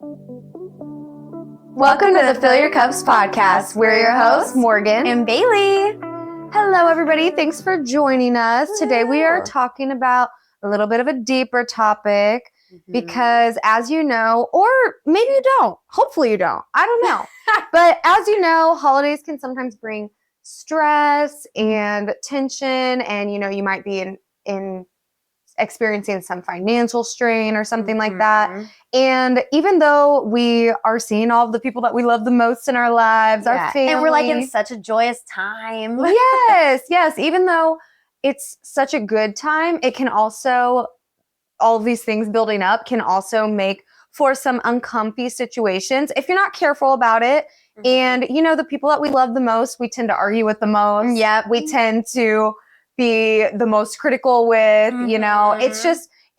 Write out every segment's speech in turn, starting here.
Welcome to the Fill Your Cups podcast. We're your hosts, Morgan and Bailey. Hello, everybody. Thanks for joining us. Today we are talking about a little bit of a deeper topic because, as you know, or maybe you don't, hopefully you don't, I don't know. But as you know, holidays can sometimes bring stress and tension, and you might be in experiencing some financial strain or something like that. And even though we are seeing all of the people that we love the most in our lives, our family. And we're like in such a joyous time. Yes. Even though it's such a good time, it can also, all of these things building up can also make for some uncomfy situations if you're not careful about it. And, the people that we love the most, we tend to argue with the most. Yep. We tend to be the most critical with,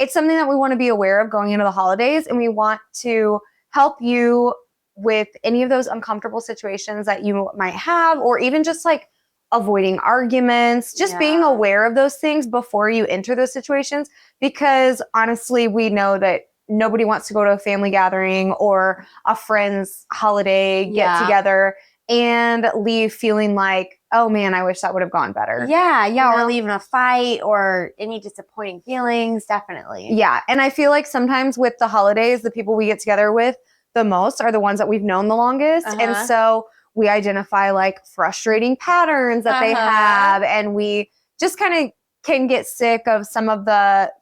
it's something that we want to be aware of going into the holidays, and we want to help you with any of those uncomfortable situations that you might have, or even just like avoiding arguments, just being aware of those things before you enter those situations, because honestly, we know that nobody wants to go to a family gathering or a friend's holiday get together and leave feeling like, oh man, I wish that would have gone better. Or leaving a fight or any disappointing feelings, definitely. Yeah, and I feel like sometimes with the holidays, the people we get together with the most are the ones that we've known the longest. And so we identify like frustrating patterns that they have, and we just kind of can get sick of some of the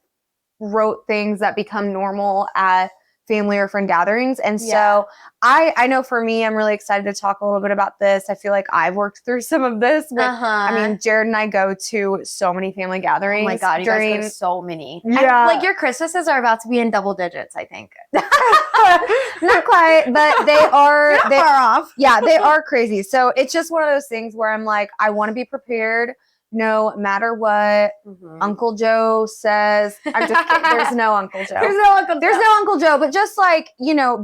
rote things that become normal at family or friend gatherings. And so I know for me, I'm really excited to talk a little bit about this. I feel like I've worked through some of this. I mean, Jared and I go to so many family gatherings. Oh my God, you guys go to so many. Yeah. Like your Christmases are about to be in double digits, I think. Not quite, but they are. Not far off. Yeah, they are crazy. So it's just one of those things where I'm like, I want to be prepared no matter what Uncle Joe says. I'm just kidding. There's no Uncle Joe. There's no Uncle Joe, but just like,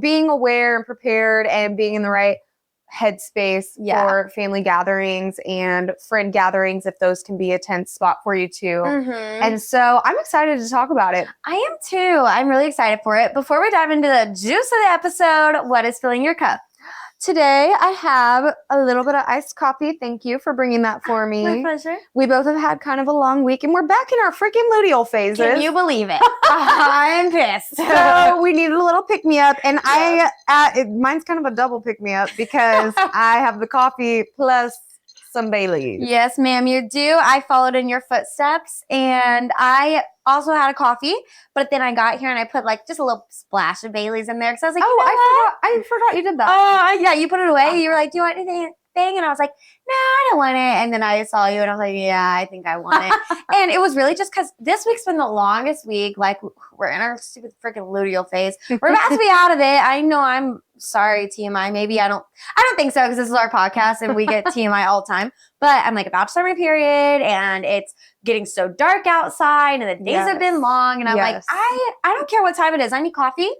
being aware and prepared and being in the right headspace for family gatherings and friend gatherings, if those can be a tense spot for you too. And so I'm excited to talk about it. I am too. I'm really excited for it. Before we dive into the juice of the episode, what is filling your cup? Today, I have a little bit of iced coffee. Thank you for bringing that for me. My pleasure. We both have had kind of a long week, and we're back in our freaking luteal phases. Can you believe it? I'm pissed. So we needed a little pick-me-up, and mine's kind of a double pick-me-up because I have the coffee plus some Baileys. Yes, ma'am, you do. I followed in your footsteps, and I also had a coffee, but then I got here and I put like just a little splash of Bailey's in there because I was like, I forgot you did that. Oh, yeah, you put it away. You were like, do you want anything? And I was like, no, I don't want it. And then I saw you and I was like, yeah, I think I want it. And it was really just because this week's been the longest week. Like, we're in our stupid freaking luteal phase. We're about to be out of it. I know, I'm sorry, TMI. Maybe I don't think so, because this is our podcast and we get TMI all the time. But I'm like about to start my period, and it's getting so dark outside, and the days have been long. And I'm like, I don't care what time it is. I need coffee.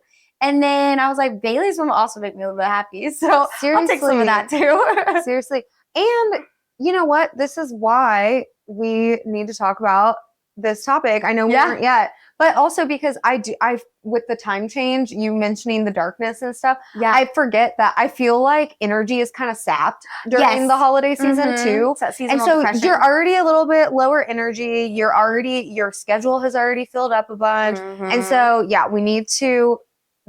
And then I was like, Bailey's will also make me a little bit happy. So seriously, I'll take some of that too. Seriously. And you know what? This is why we need to talk about this topic. I know we weren't yet, but also because I with the time change, you mentioning the darkness and stuff, I forget that I feel like energy is kind of sapped during the holiday season too. And so you're already a little bit lower energy. Your schedule has already filled up a bunch. And so, we need to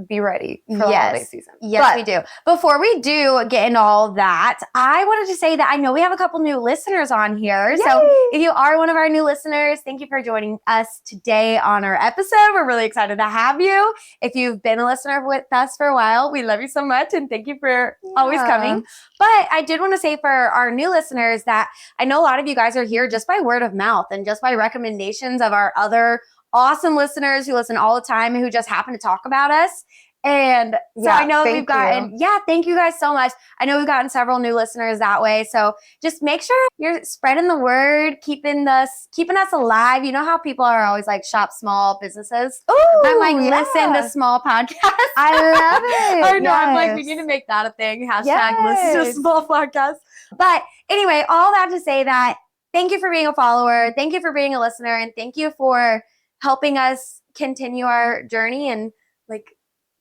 be ready for the holiday season. Yes, we do. Before we do get into all of that, I wanted to say that I know we have a couple new listeners on here. Yay! So if you are one of our new listeners, thank you for joining us today on our episode. We're really excited to have you. If you've been a listener with us for a while, we love you so much, and thank you for always coming. But I did want to say for our new listeners that I know a lot of you guys are here just by word of mouth and just by recommendations of our other awesome listeners who listen all the time and who just happen to talk about us. And so I know we've gotten, thank you guys so much. I know we've gotten several new listeners that way. So just make sure you're spreading the word, keeping us alive. You know how people are always like, shop small businesses? Oh, I'm like, listen to small podcasts. I love it. I know. I'm like, we need to make that a thing. Hashtag listen to small podcasts. But anyway, all that to say that thank you for being a follower. Thank you for being a listener. And thank you for helping us continue our journey and like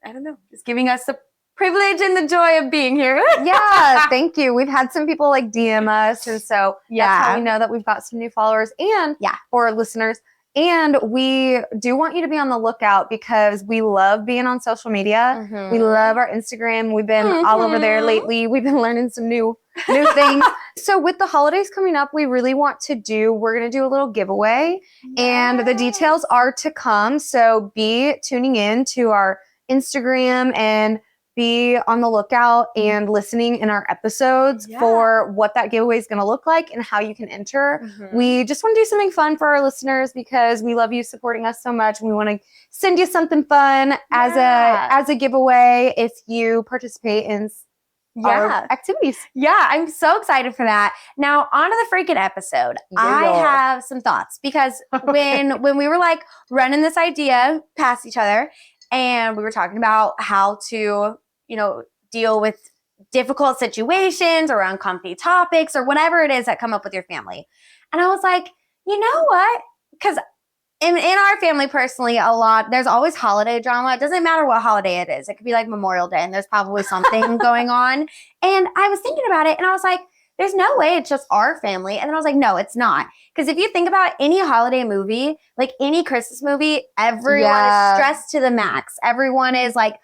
I don't know, just giving us the privilege and the joy of being here. Yeah, thank you. We've had some people like DM us, and so that's how we know that we've got some new followers and or listeners. And we do want you to be on the lookout because we love being on social media. We love our Instagram. We've been all over there lately. We've been learning some new things. So with the holidays coming up, we're going to do a little giveaway and the details are to come. So be tuning in to our Instagram and be on the lookout and listening in our episodes for what that giveaway is going to look like and how you can enter. We just want to do something fun for our listeners because we love you supporting us so much. And we want to send you something fun as a giveaway if you participate in our activities. Yeah, I'm so excited for that. Now, on to the freaking episode. I have some thoughts because when we were like running this idea past each other and we were talking about how to deal with difficult situations or uncomfy topics or whatever it is that come up with your family. And I was like, you know what? Because in our family personally, there's always holiday drama. It doesn't matter what holiday it is. It could be like Memorial Day and there's probably something going on. And I was thinking about it and I was like, there's no way it's just our family. And then I was like, no, it's not. Because if you think about any holiday movie, like any Christmas movie, everyone is stressed to the max. Everyone is like,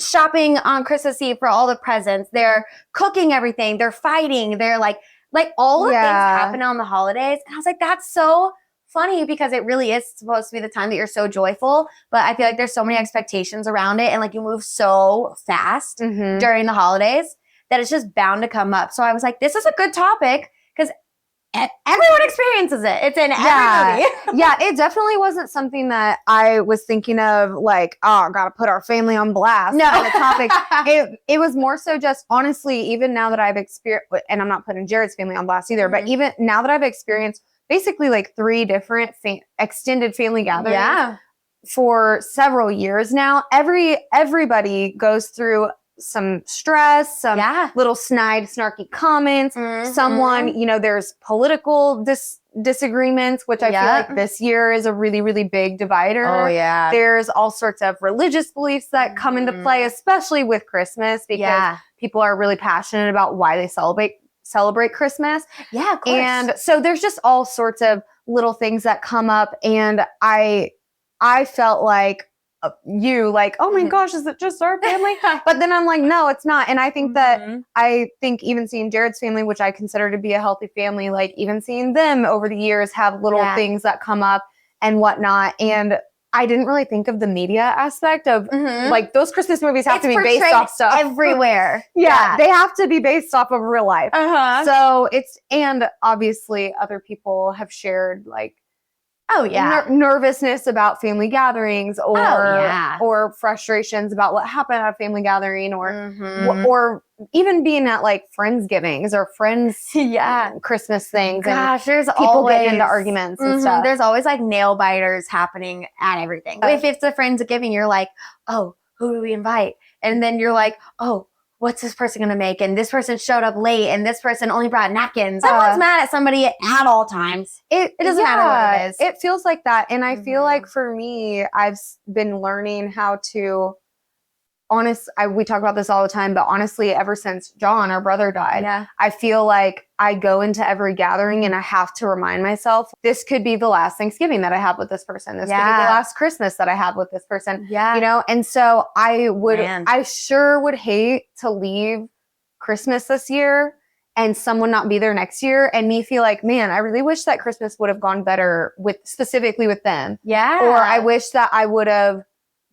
shopping on Christmas Eve for all the presents. They're cooking everything. They're fighting. They're like all the things happen on the holidays. And I was like, that's so funny because it really is supposed to be the time that you're so joyful. But I feel like there's so many expectations around it. And like you move so fast during the holidays that it's just bound to come up. So I was like, this is a good topic because everyone experiences it. It's in every movie. Yeah, it definitely wasn't something that I was thinking of like, oh, gotta put our family on blast. No. Kind of topic. It was more so just honestly, even now that I've experienced, and I'm not putting Jared's family on blast either, but even now that I've experienced basically like 3 different extended family gatherings for several years now, everybody goes through some stress, some little snarky comments, someone, there's political disagreements, which I feel like this year is a really, really big divider. Oh, yeah. There's all sorts of religious beliefs that come into play, especially with Christmas, because people are really passionate about why they celebrate Christmas. Yeah, of course. And so there's just all sorts of little things that come up. And I felt like, oh my gosh, is it just our family? But then I'm like, no, it's not. And I think I think even seeing Jared's family, which I consider to be a healthy family, like even seeing them over the years have little things that come up and whatnot. And I didn't really think of the media aspect of like those Christmas movies have to be based off stuff everywhere. They have to be based off of real life. So and obviously other people have shared like, nervousness about family gatherings or frustrations about what happened at a family gathering or even being at like Friendsgivings or friends Christmas things. Gosh, there's people always getting into arguments and stuff. There's always like nail biters happening at everything. If it's a Friendsgiving, you're like, oh, who do we invite? And then you're like, oh, what's this person going to make? And this person showed up late and this person only brought napkins. Someone's mad at somebody at all times. It doesn't matter what it is. It feels like that. And I feel like for me, I've been learning how to we talk about this all the time, but honestly, ever since John, our brother, died, I feel like I go into every gathering and I have to remind myself, this could be the last Thanksgiving that I have with this person. This could be the last Christmas that I have with this person. And so I sure would hate to leave Christmas this year and someone not be there next year and me feel like, man, I really wish that Christmas would have gone better specifically with them. Or I wish that I would have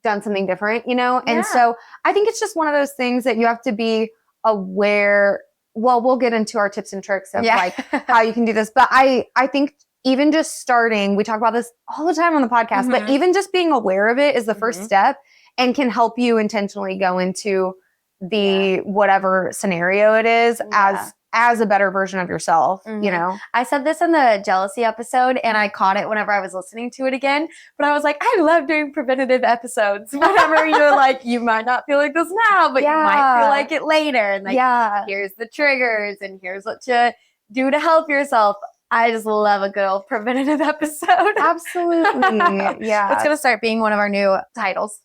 done something different, And so I think it's just one of those things that you have to be aware. Well, we'll get into our tips and tricks of like how you can do this. But I think even just starting, we talk about this all the time on the podcast, but even just being aware of it is the first step and can help you intentionally go into the whatever scenario it is as a better version of yourself, I said this in the jealousy episode and I caught it whenever I was listening to it again, but I was like, I love doing preventative episodes. Whenever you're like, you might not feel like this now, but you might feel like it later. And like, here's the triggers and here's what to do to help yourself. I just love a good old preventative episode. Absolutely. Yeah. It's going to start being one of our new titles.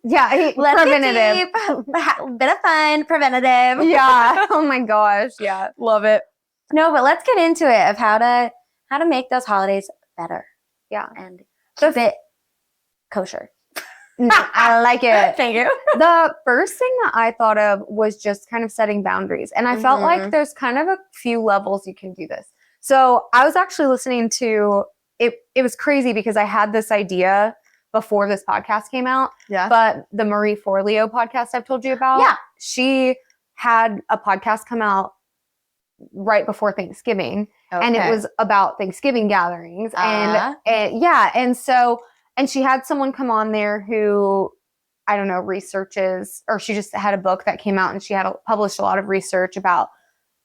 Yeah. Let's Preventative. get deep. Bit of fun. Preventative. Yeah. Oh my gosh. Yeah. Love it. No, but let's get into it of how to make those holidays better. Yeah. And keep it kosher. No, I like it. Thank you. The first thing that I thought of was just kind of setting boundaries. And I felt like there's kind of a few levels you can do this. So I was actually listening to it. It was crazy because I had this idea before this podcast came out. Yeah. But the Marie Forleo podcast I've told you about, Yeah. she had a podcast come out right before Thanksgiving. Okay. And it was about Thanksgiving gatherings. And yeah. And she had someone come on there who, I don't know, researches, or she just had a book that came out and she had published a lot of research about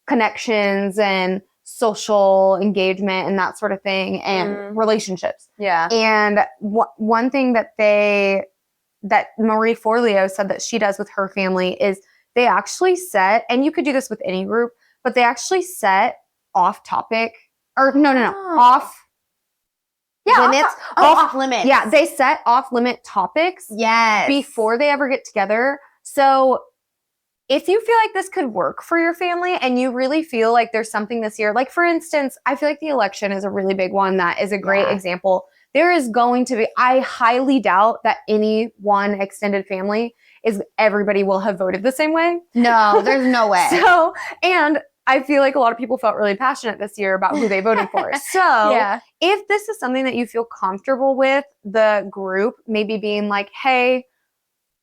connections and social engagement and that sort of thing and relationships. Yeah. And one thing that Marie Forleo said that she does with her family is they actually set, and you could do this with any group, but they actually set off topic or off limits. Off limits. Yeah, they set off limit topics before they ever get together. So if you feel like this could work for your family and you really feel like there's something this year, like for instance, I feel like the election is a really big one that is a great example. There is going to be, I highly doubt that any one extended family everybody will have voted the same way. No, there's no way. So, and I feel like a lot of people felt really passionate this year about who they voted for. So if this is something that you feel comfortable with, the group maybe being like, hey,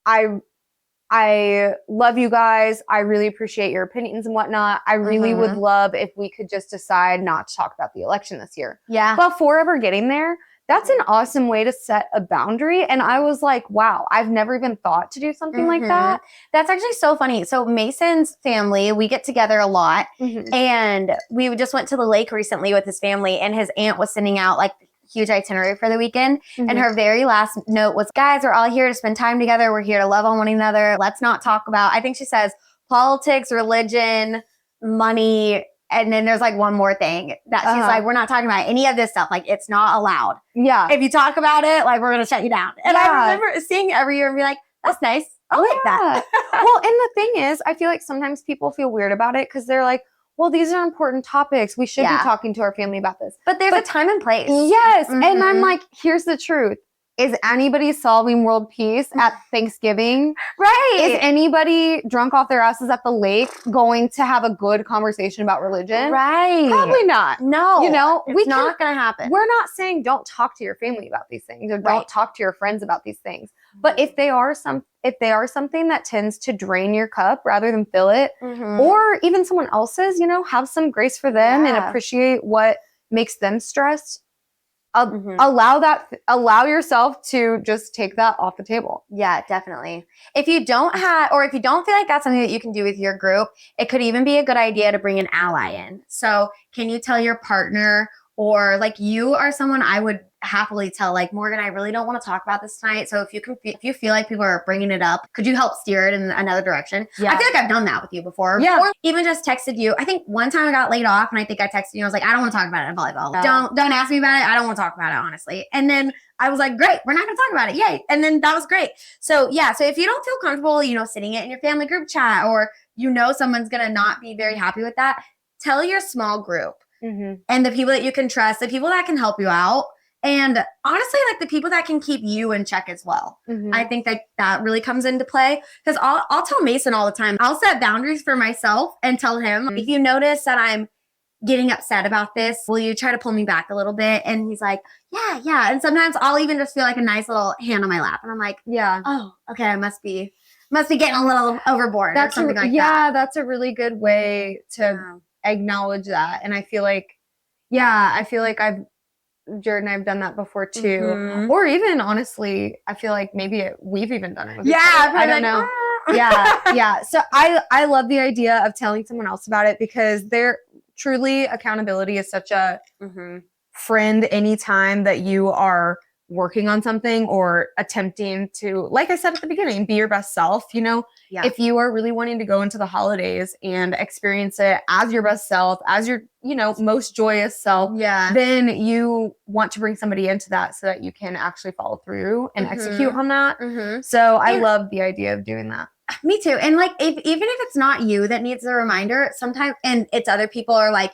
I love you guys. I really appreciate your opinions and whatnot. I really would love if we could just decide not to talk about the election this year. Yeah. Before ever getting there, that's an awesome way to set a boundary. And I was like, wow, I've never even thought to do something like that. That's actually so funny. So Mason's family, we get together a lot. And we just went to the lake recently with his family, and his aunt was sending out like huge itinerary for the weekend. And her very last note was, guys, we're all here to spend time together. We're here to love on one another. Let's not talk about, I think she says, politics, religion, money. And then there's like one more thing that she's like, we're not talking about any of this stuff. Like, it's not allowed. Yeah. If you talk about it, like, we're going to shut you down. And I remember seeing it every year and be like, that's nice. I like that. Well, and the thing is, I feel like sometimes people feel weird about it because they're like, well, these are important topics. We should be talking to our family about this. But there's a time and place. Yes. And I'm like, here's the truth. Is anybody solving world peace at Thanksgiving? Right. Is anybody drunk off their asses at the lake going to have a good conversation about religion? Right. Probably not. No. You know, it's not going to happen. We're not saying don't talk to your family about these things or don't talk to your friends about these things. But if they are something that tends to drain your cup rather than fill it, or even someone else's, you know, have some grace for them and appreciate what makes them stressed. Allow yourself to just take that off the table. Yeah, definitely. If you don't feel like that's something that you can do with your group, it could even be a good idea to bring an ally in. So can you tell your partner, or like you are someone I would happily tell, like, Morgan, I really don't want to talk about this tonight. So if you feel like people are bringing it up, could you help steer it in another direction? Yeah. I feel like I've done that with you before. Yeah. Or even just texted you. I think one time I got laid off and I think I texted you. I was like, I don't want to talk about it in volleyball. Don't ask me about it. I don't want to talk about it, honestly. And then I was like, great, we're not going to talk about it. Yay. And then that was great. So yeah. So if you don't feel comfortable, you know, sitting it in your family group chat, or, you know, someone's going to not be very happy with that, tell your small group and the people that you can trust, the people that can help you out. And honestly, like the people that can keep you in check as well. I think that really comes into play, because I'll tell Mason all the time, I'll set boundaries for myself and tell him, if you notice that I'm getting upset about this, will you try to pull me back a little bit? And he's like, yeah. And sometimes I'll even just feel like a nice little hand on my lap. And I'm like, oh, okay, I must be getting a little overboard or something like that. Yeah, that's a really good way to acknowledge that. And I feel like, Jared and I have done that before too. Or even honestly, I feel like maybe we've even done it with each other. I don't know. Yeah. So I love the idea of telling someone else about it, because they're truly, accountability is such a friend anytime that you are working on something or attempting to, like I said at the beginning, be your best self, Yeah. if you are really wanting to go into the holidays and experience it as your best self, as your, most joyous self, Yeah. then you want to bring somebody into that so that you can actually follow through and execute on that. So I love the idea of doing that. Me too. And like, even if it's not you that needs the reminder, sometimes, and it's other people, or like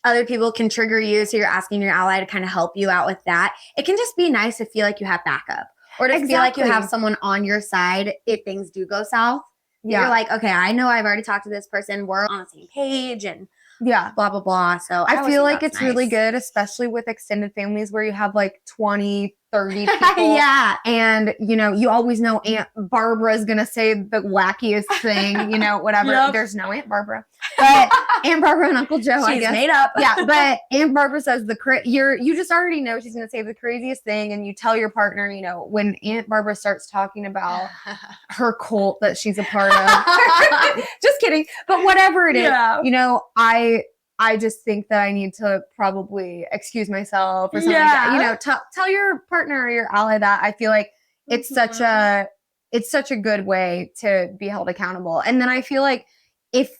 other people can trigger you. So you're asking your ally to kind of help you out with that. It can just be nice to feel like you have backup, or to feel like you have someone on your side if things do go south. Yeah. You're like, okay, I know I've already talked to this person. We're on the same page and blah, blah, blah. So I feel like it's really good, especially with extended families where you have like 20, 30 people. Yeah. And, you always know Aunt Barbara's going to say the wackiest thing, whatever. Yep. There's no Aunt Barbara. But Aunt Barbara and Uncle Joe, I guess. She's made up. Yeah, but Aunt Barbara says you just already know she's going to say the craziest thing. And you tell your partner, when Aunt Barbara starts talking about her cult that she's a part of. Just kidding. But whatever it is, I just think that I need to probably excuse myself or something like that. Tell your partner or your ally that. I feel like it's such a good way to be held accountable. And then I feel like if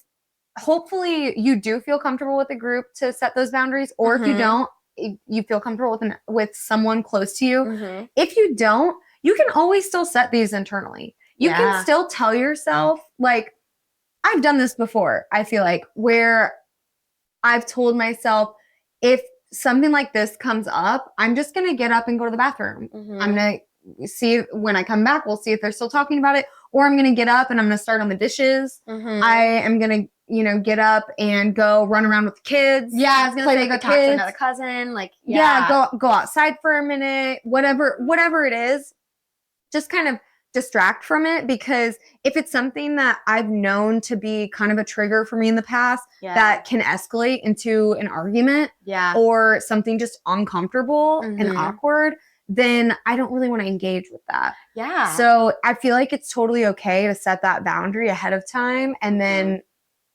hopefully you do feel comfortable with the group to set those boundaries, or if you don't, you feel comfortable with someone close to you. If you don't, you can always still set these internally. You can still tell yourself, like, I've done this before, I feel like, where I've told myself, if something like this comes up, I'm just going to get up and go to the bathroom. I'm going to see when I come back, we'll see if they're still talking about it, or I'm going to get up and I'm going to start on the dishes. I am going to, get up and go run around with the kids. Yeah, I was going to say, go talk to another cousin. Like, go outside for a minute, whatever it is, just kind of distract from it. Because if it's something that I've known to be kind of a trigger for me in the past that can escalate into an argument or something just uncomfortable and awkward, then I don't really want to engage with that. Yeah. So I feel like it's totally okay to set that boundary ahead of time. And then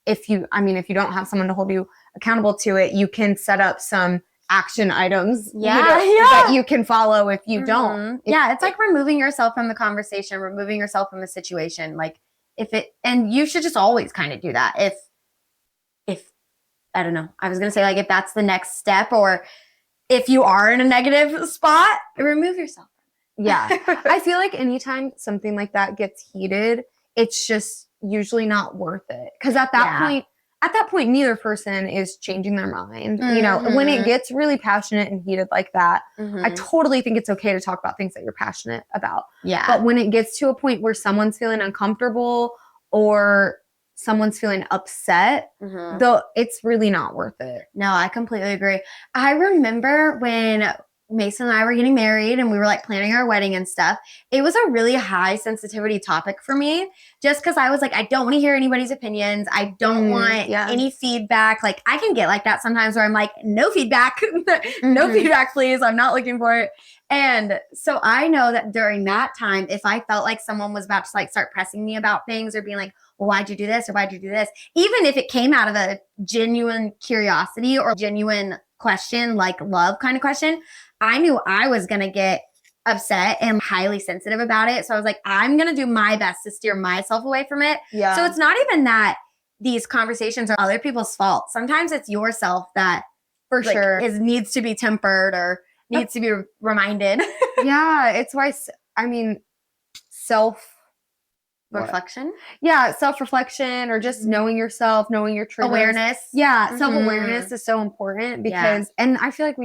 if you don't have someone to hold you accountable to it, you can set up some action items that you can follow if you don't. It's like removing yourself from the conversation, removing yourself from the situation. Like and you should just always kind of do that. If I don't know, I was going to say, like, if that's the next step, or if you are in a negative spot, remove yourself from it. Yeah. I feel like anytime something like that gets heated, it's just usually not worth it. Because at that point, neither person is changing their mind. When it gets really passionate and heated like that, I totally think it's okay to talk about things that you're passionate about. Yeah. But when it gets to a point where someone's feeling uncomfortable or someone's feeling upset, though, it's really not worth it. No, I completely agree. I remember when Mason and I were getting married and we were like planning our wedding and stuff. It was a really high sensitivity topic for me, just because I was like, I don't want to hear anybody's opinions. I don't want any feedback. Like, I can get like that sometimes where I'm like, no feedback, no feedback, please. I'm not looking for it. And so I know that during that time, if I felt like someone was about to like start pressing me about things or being like, well, why'd you do this? Or why'd you do this? Even if it came out of a genuine curiosity or genuine question, like love kind of question, I knew I was going to get upset and highly sensitive about it. So I was like, I'm going to do my best to steer myself away from it. Yeah. So it's not even that these conversations are other people's fault. Sometimes it's yourself that for sure needs to be tempered or needs to be reminded. Yeah. It's why, reflection. Yeah. Self-reflection, or just knowing yourself, knowing your triggers. Awareness. Yeah. Self-awareness is so important because, and I feel like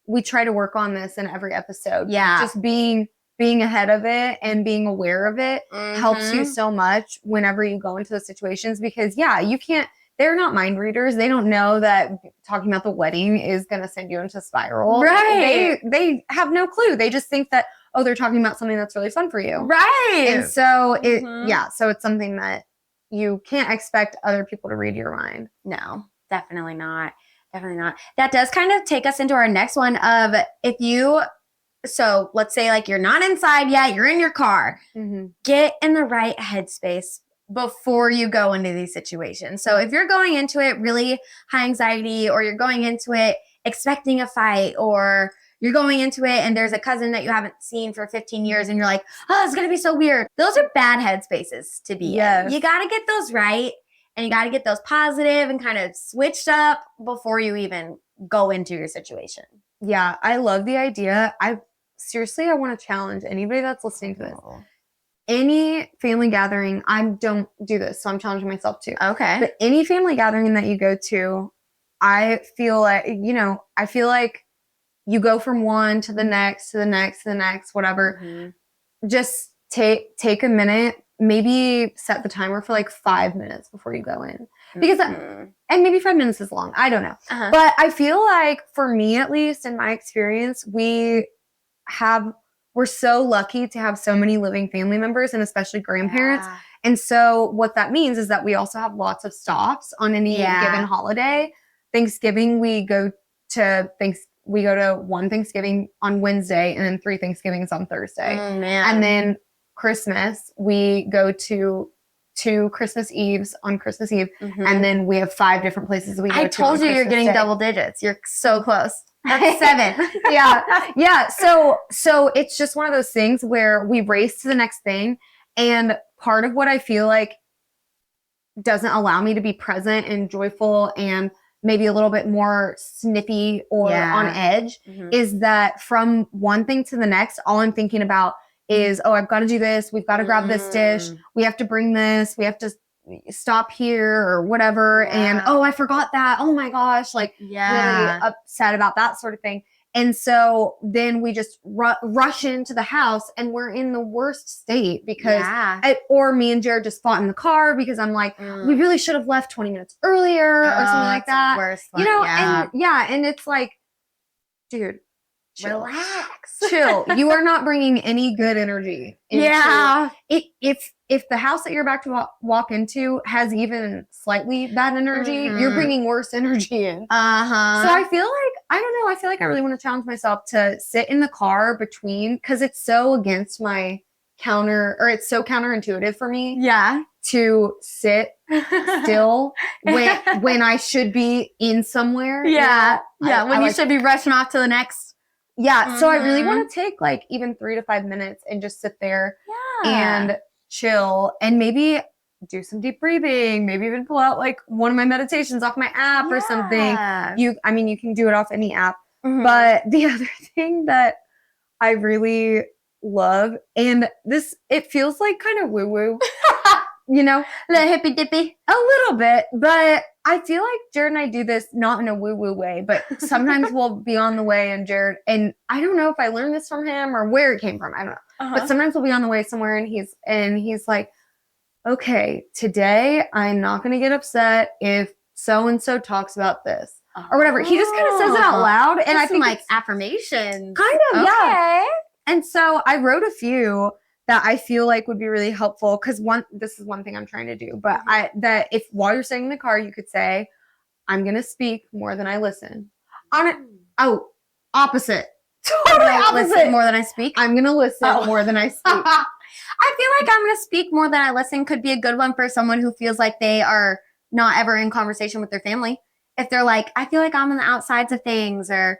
we try to work on this in every episode. Yeah. Just being ahead of it and being aware of it helps you so much whenever you go into those situations, because they're not mind readers. They don't know that talking about the wedding is going to send you into a spiral. Right. They have no clue. They just think that, oh, they're talking about something that's really fun for you. Right. And so so it's something that you can't expect other people to read your mind. No, definitely not. Definitely not. That does kind of take us into our next one of so let's say like you're not inside yet, you're in your car. Get in the right headspace before you go into these situations. So if you're going into it really high anxiety, or you're going into it expecting a fight, or you're going into it and there's a cousin that you haven't seen for 15 years and you're like, oh, it's going to be so weird. Those are bad headspaces to be in. You got to get those right and you got to get those positive and kind of switched up before you even go into your situation. Yeah, I love the idea. I want to challenge anybody that's listening to this. Any family gathering, I don't do this, so I'm challenging myself too. Okay. But any family gathering that you go to, I feel like, you go from one to the next, to the next, to the next, whatever. Mm-hmm. Just take a minute, maybe set the timer for like 5 minutes before you go in. Because, and maybe 5 minutes is long, I don't know. Uh-huh. But I feel like, for me at least, in my experience, we're so lucky to have so many living family members and especially grandparents. Yeah. And so what that means is that we also have lots of stops on any given holiday. Thanksgiving, we go to one Thanksgiving on Wednesday and then 3 Thanksgivings on Thursday. And then Christmas, we go to 2 Christmas Eves on Christmas Eve. Mm-hmm. And then we have 5 different places we go to. I told you you're getting double digits. You're so close. That's 7. Yeah. So it's just one of those things where we race to the next thing. And part of what I feel like doesn't allow me to be present and joyful and maybe a little bit more snippy or on edge is that from one thing to the next, all I'm thinking about is, oh, I've got to do this. We've got to grab this dish. We have to bring this. We have to stop here or whatever. And, oh, I forgot that. Oh my gosh. Like really upset about that sort of thing. And so then we just rush into the house and we're in the worst state because, or me and Jared just fought in the car because I'm like, we really should have left 20 minutes earlier or something like that. Worse one. And it's like, dude, chill. Relax. Chill. You are not bringing any good energy. If the house that you're about to walk into has even slightly bad energy, you're bringing worse energy in. So I feel like, I don't know, I feel like I really want to challenge myself to sit in the car between, because it's so against my it's so counterintuitive for me. Yeah. To sit still when I should be in somewhere. Yeah. When you should be rushing off to the next. Yeah. So I really want to take like even 3 to 5 minutes and just sit there and chill and maybe do some deep breathing, maybe even pull out like one of my meditations off my app or something. You can do it off any app. But the other thing that I really love, and it feels like kind of woo-woo, a little hippy dippy. A little bit, but I feel like Jared and I do this not in a woo-woo way, but sometimes we'll be on the way and I don't know if I learned this from him or where it came from. I don't know. But sometimes we'll be on the way somewhere and he's like, okay, today I'm not going to get upset if so-and-so talks about this or whatever. He just kind of says it out loud. And I think like affirmations. Kind of, yeah. And so I wrote a few that I feel like would be really helpful because this is one thing I'm trying to do. But that if while you're sitting in the car, you could say, I'm going to speak more than I listen. Opposite. Totally opposite. Listen more than I speak? I'm going to listen more than I speak. I feel like I'm going to speak more than I listen could be a good one for someone who feels like they are not ever in conversation with their family. If they're like, I feel like I'm on the outsides of things or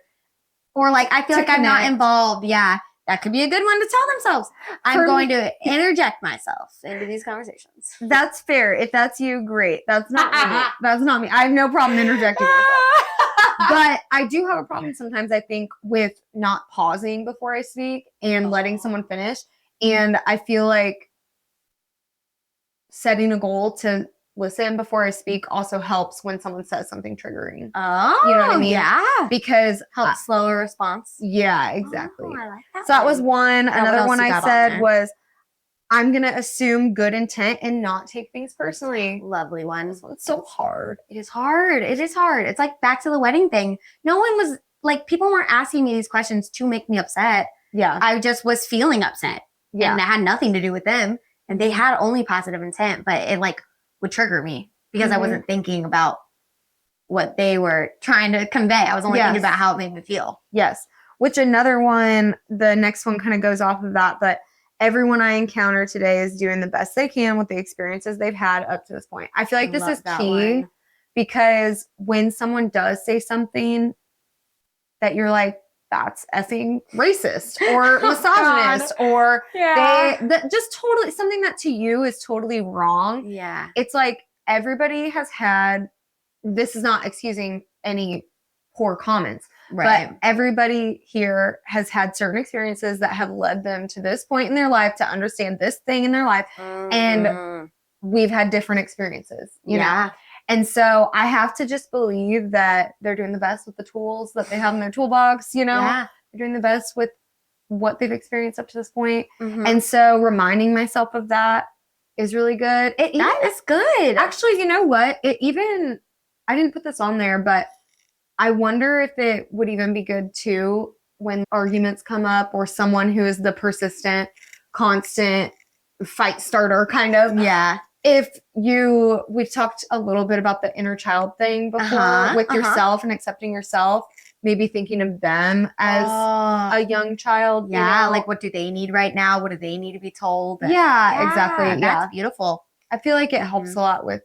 like, I feel like I'm not involved. Yeah. That could be a good one to tell themselves. I'm going to interject myself into these conversations. That's fair. If that's you, great. That's not me. That's not me. I have no problem interjecting myself. But I do have a problem sometimes, I think, with not pausing before I speak and letting someone finish. And I feel like setting a goal to listen before I speak also helps when someone says something triggering. Oh, you know what I mean? Yeah. Because helps slow a response. Yeah, exactly. I like that. So that was one. Another one I said was, I'm going to assume good intent and not take things personally. Lovely one. This one's so hard. It is hard. It's like back to the wedding thing. No one was like, people weren't asking me these questions to make me upset. Yeah. I just was feeling upset. Yeah. And it had nothing to do with them. And they had only positive intent, but it like would trigger me because I wasn't thinking about what they were trying to convey. I was only thinking about how it made me feel. Yes. Which another one, the next one kind of goes off of that, but everyone I encounter today is doing the best they can with the experiences they've had up to this point. I feel like this is key because when someone does say something that you're like, that's effing racist or misogynist or just totally something that to you is totally wrong. Yeah. It's like everybody has had, this is not excusing any poor comments, Right. but everybody here has had certain experiences that have led them to this point in their life to understand this thing in their life. And we've had different experiences, you know? And so I have to just believe that they're doing the best with the tools that they have in their toolbox, you know? Yeah. They're doing the best with what they've experienced up to this point. And so reminding myself of that is really good. That is good. Actually, you know what? I didn't put this on there, but I wonder if it would even be good too when arguments come up or someone who is the persistent, constant fight starter kind of. Yeah. We've talked a little bit about the inner child thing before with yourself and accepting yourself, maybe thinking of them as a young child. Yeah. You know? Like, what do they need right now? What do they need to be told? Yeah, exactly. That's beautiful. I feel like it helps a lot with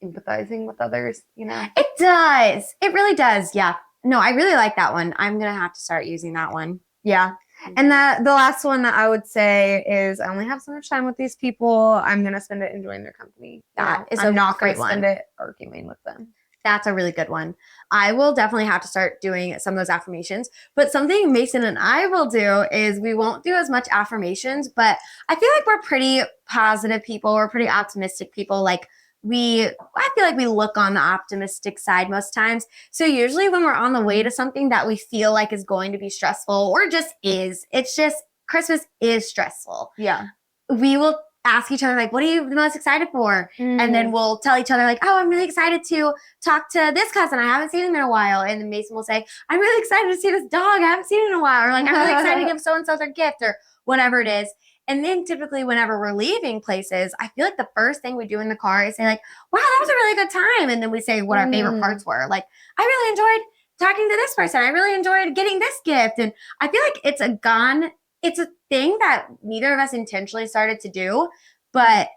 empathizing with others, you know? It does. It really does. Yeah. No, I really like that one. I'm going to have to start using that one. Yeah. And the last one that I would say is I only have so much time with these people. I'm going to spend it enjoying their company. That is I'm a not going great to spend it arguing with them. That's a really good one. I will definitely have to start doing some of those affirmations. But something Mason and I will do is we won't do as much affirmations, but I feel like we're pretty positive people. We're pretty optimistic people. Like I feel like we look on the optimistic side most times. So usually when we're on the way to something that we feel like is going to be stressful or just is, it's just Christmas is stressful. Yeah. We will ask each other, like, what are you the most excited for? And then we'll tell each other, like, oh, I'm really excited to talk to this cousin. I haven't seen him in a while. And then Mason will say, I'm really excited to see this dog. I haven't seen it in a while. Or like, I'm really excited to give so-and-so their gift or whatever it is. And then typically whenever we're leaving places, I feel like the first thing we do in the car is say like, wow, that was a really good time. And then we say what our favorite parts were. Like, I really enjoyed talking to this person. I really enjoyed getting this gift. And I feel like it's a thing that neither of us intentionally started to do, but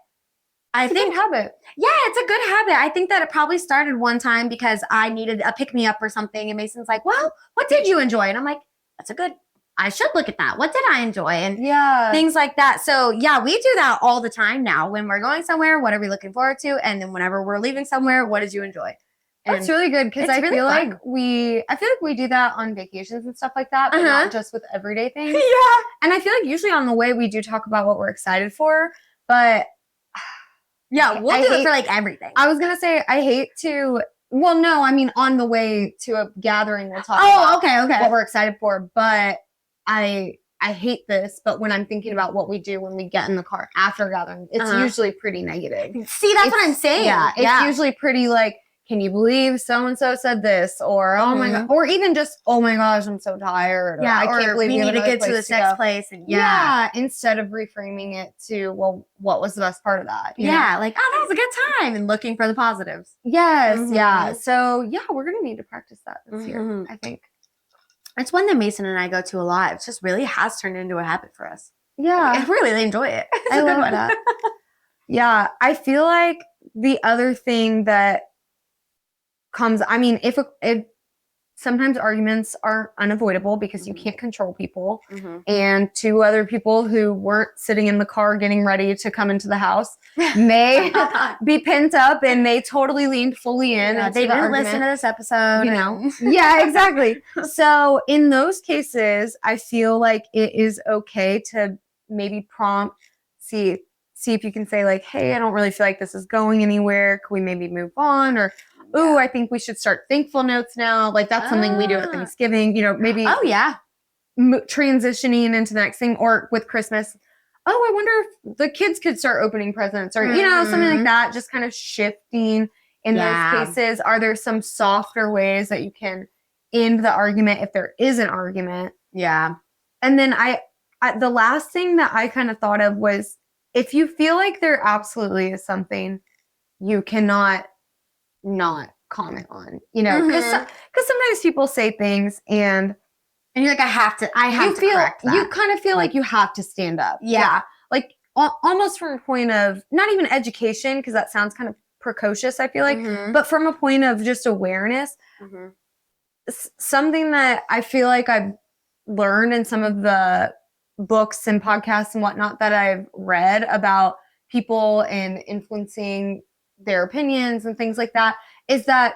I think habit. Yeah, it's a good habit. I think that it probably started one time because I needed a pick-me-up or something. And Mason's like, well, what did you enjoy? And I'm like, I should look at that. What did I enjoy? And things like that. So yeah, we do that all the time now. When we're going somewhere, what are we looking forward to? And then whenever we're leaving somewhere, what did you enjoy? That's really good because I feel like we do that on vacations and stuff like that, but not just with everyday things. Yeah. And I feel like usually on the way we do talk about what we're excited for, but yeah, we'll do it for like everything. I was gonna say I hate to. Well, no, I mean on the way to a gathering we'll talk about what we're excited for, but I hate this, but when I'm thinking about what we do when we get in the car after gathering, it's usually pretty negative. See, that's what I'm saying. Yeah, it's usually pretty like, can you believe so-and-so said this? Or, oh my God. Or even just, oh my gosh, I'm so tired. Or, I can't believe we need to get to this next place. And instead of reframing it to, well, what was the best part of that? You know? Like, oh, that was a good time. And looking for the positives. Yes, yeah. So, yeah, we're going to need to practice that this year, I think. It's one that Mason and I go to a lot. It just really has turned into a habit for us. Yeah. I really enjoy it. It's a good one. Yeah. I feel like the other thing that comes, I mean, if sometimes arguments are unavoidable because you can't control people. And two other people who weren't sitting in the car getting ready to come into the house may be pent up and they totally leaned fully in. Yeah, they didn't listen to this episode. You know? Yeah, exactly. So in those cases, I feel like it is okay to maybe prompt, see if you can say like, hey, I don't really feel like this is going anywhere. Can we maybe move on? Or, ooh, I think we should start thankful notes now. Like that's something we do at Thanksgiving, you know, maybe transitioning into the next thing, or with Christmas. Oh, I wonder if the kids could start opening presents or, you know, something like that. Just kind of shifting in those cases. Are there some softer ways that you can end the argument if there is an argument? Yeah. And then the last thing that I kind of thought of was if you feel like there absolutely is something you cannot not comment on, you know, because sometimes people say things and you're like, I have to correct that. You kind of feel like you have to stand up. Yeah. Like almost from a point of not even education, because that sounds kind of precocious, I feel like, but from a point of just awareness, something that I feel like I've learned in some of the books and podcasts and whatnot that I've read about people and influencing their opinions and things like that is that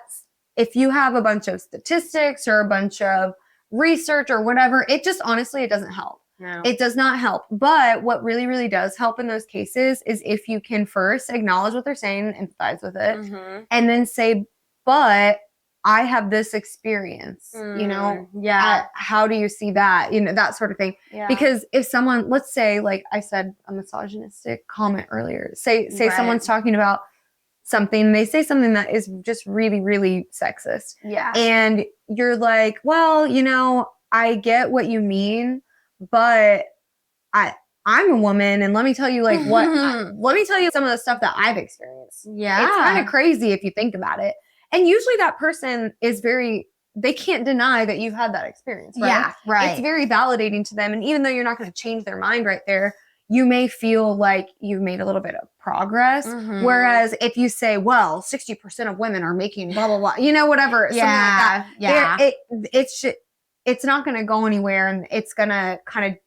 if you have a bunch of statistics or a bunch of research or whatever, it just honestly, it doesn't help. No. It does not help. But what really, really does help in those cases is if you can first acknowledge what they're saying, empathize with it, and then say, but I have this experience, you know? Yeah. How do you see that? You know, that sort of thing. Yeah. Because if someone, let's say, like I said, a misogynistic comment earlier, say Right. someone's talking about something, they say something that is just really, really sexist. Yeah. And you're like, well, you know, I get what you mean, but I'm a woman, and let me tell you, like, let me tell you some of the stuff that I've experienced. Yeah. It's kind of crazy if you think about it. And usually that person is they can't deny that you've had that experience, right? Yeah, right. It's very validating to them. And even though you're not going to change their mind right there, you may feel like you've made a little bit of progress. Whereas if you say, well, 60% of women are making blah, blah, blah, you know, whatever, something like that. Yeah. It's not going to go anywhere, and it's going to kind of,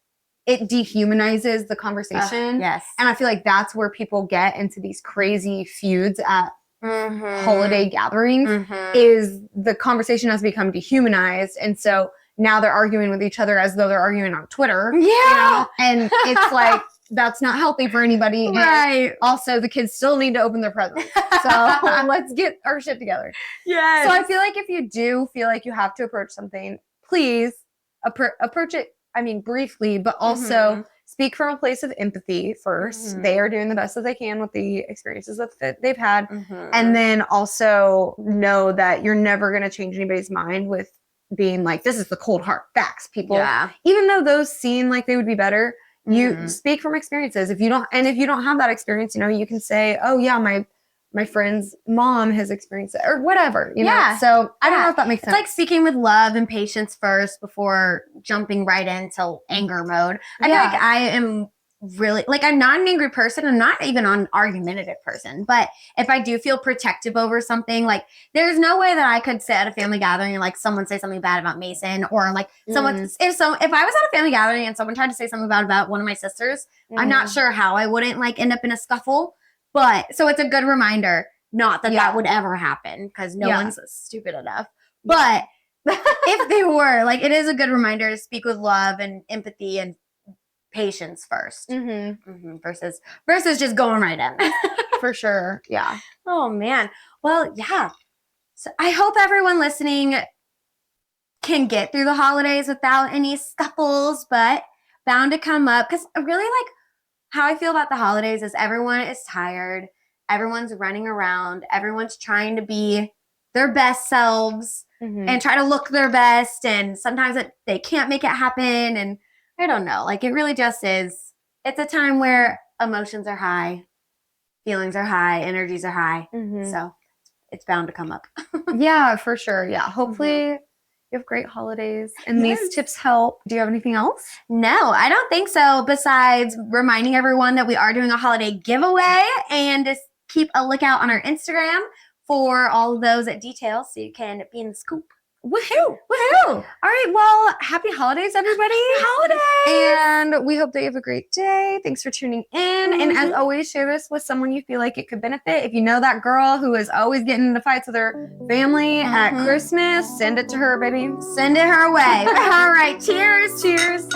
it dehumanizes the conversation. Yes. And I feel like that's where people get into these crazy feuds at holiday gatherings, is the conversation has become dehumanized. And so now they're arguing with each other as though they're arguing on Twitter. Yeah. You know? And it's like, that's not healthy for anybody. Right. And also, the kids still need to open their presents. So let's get our shit together. Yes. So I feel like if you do feel like you have to approach something, please approach it, I mean, briefly, but also speak from a place of empathy first. They are doing the best that they can with the experiences that they've had. And then also know that you're never going to change anybody's mind with being like, this is the cold hard facts, people. Yeah. Even though those seem like they would be better, you speak from experiences. If you don't have that experience, you know, you can say, oh yeah, my friend's mom has experienced it, or whatever, you know? So I don't know if that makes sense. It's like speaking with love and patience first before jumping right into anger mode. I feel like I am really, like, I'm not an angry person. I'm not even an argumentative person. But if I do feel protective over something, like, there's no way that I could sit at a family gathering and, like, someone say something bad about Mason, or, like, someone, if I was at a family gathering and someone tried to say something bad about one of my sisters, I'm not sure how I wouldn't, like, end up in a scuffle. But so it's a good reminder, not that that would ever happen, because no one's stupid enough. But if they were, like, it is a good reminder to speak with love and empathy and patience first, versus just going right in. For sure. Yeah. Oh man. Well, yeah. So I hope everyone listening can get through the holidays without any scuffles, but bound to come up, because really, like, how I feel about the holidays is everyone is tired. Everyone's running around. Everyone's trying to be their best selves and try to look their best. And sometimes they can't make it happen. And I don't know. Like, it really just is. It's a time where emotions are high, feelings are high, energies are high. So it's bound to come up. Yeah, for sure. Yeah. Hopefully you have great holidays and these tips help. Do you have anything else? No, I don't think so. Besides reminding everyone that we are doing a holiday giveaway, and just keep a lookout on our Instagram for all of those details so you can be in the scoop. Woohoo! Woohoo! All right. Well, happy holidays, everybody. Holidays! And we hope that you have a great day. Thanks for tuning in. And as always, share this with someone you feel like it could benefit. If you know that girl who is always getting into fights with her family at Christmas, send it to her, baby. Send it her way. All right. Cheers. Cheers.